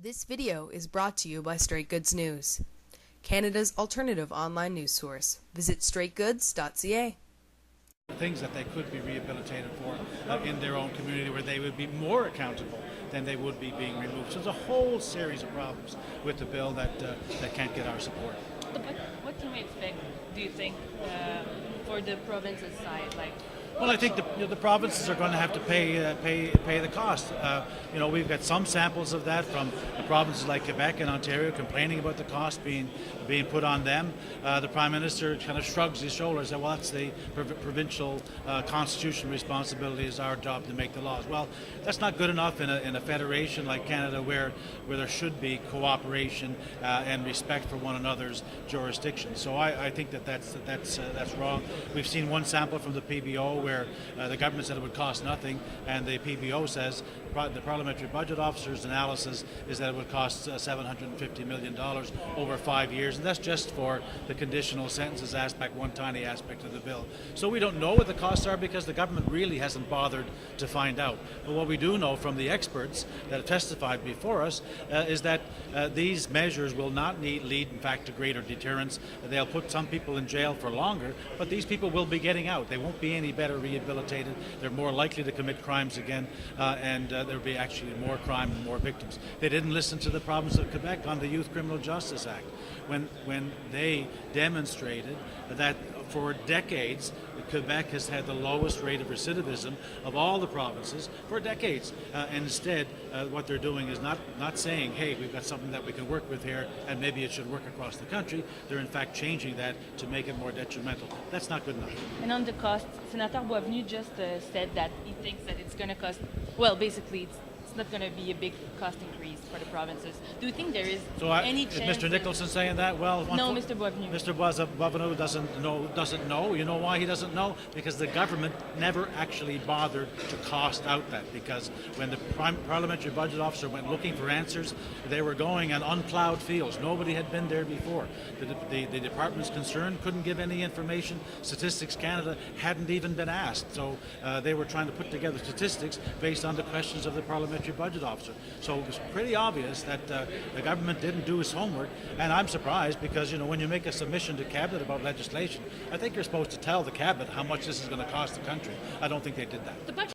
This video is brought to you by Straight Goods News, Canada's alternative online news source. Visit straightgoods.ca. Things that they could be rehabilitated for in their own community where they would be more accountable than they would be being removed. So there's a whole series of problems with the bill that can't get our support. What can we expect, do you think, for the province's side? Well, I think the provinces are going to have to pay the cost. We've got some samples of that from the provinces like Quebec and Ontario complaining about the cost being put on them. The Prime Minister kind of shrugs his shoulders and says, well, that's the provincial constitutional responsibility. It's our job to make the laws. Well, that's not good enough in a federation like Canada where there should be cooperation and respect for one another's jurisdiction. So I think that's wrong. We've seen one sample from the PBO where the government said it would cost nothing, and the PBO says the Parliamentary Budget Officer's analysis is that it would cost $750 million over 5 years, and that's just for the conditional sentences aspect, one tiny aspect of the bill. So we don't know what the costs are because the government really hasn't bothered to find out. But what we do know from the experts that have testified before us is that these measures will not lead, in fact, to greater deterrence. They'll put some people in jail for longer, but these people will be getting out. They won't be any better rehabilitated. They're more likely to commit crimes again, and there'll be actually more crime and more victims. They didn't listen to the province of Quebec on the Youth Criminal Justice Act when they demonstrated that for decades Quebec has had the lowest rate of recidivism of all the provinces for decades. And instead, what they're doing is not saying, hey, we've got something that we can work with here and maybe it should work across the country. They're in fact changing that to make it more detrimental. That's not good enough. And on the cost, Senator Boisvenu just said that he thinks that it's going to cost, well, basically it's not going to be a big cost increase for the provinces. Do you think there is any chance? Is Mr. Nicholson saying that? Well, no, Mr. Boisvenu. Mr. Boisvenu doesn't know. You know why he doesn't know? Because the government never actually bothered to cost out that. Because when the Parliamentary Budget Officer went looking for answers, they were going on unplowed fields. Nobody had been there before. The department's concerned couldn't give any information. Statistics Canada hadn't even been asked. So they were trying to put together statistics based on the questions of the Parliamentary Budget Officer. So it was pretty obvious that the government didn't do its homework, and I'm surprised because when you make a submission to Cabinet about legislation, I think you're supposed to tell the Cabinet how much this is going to cost the country. I don't think they did that.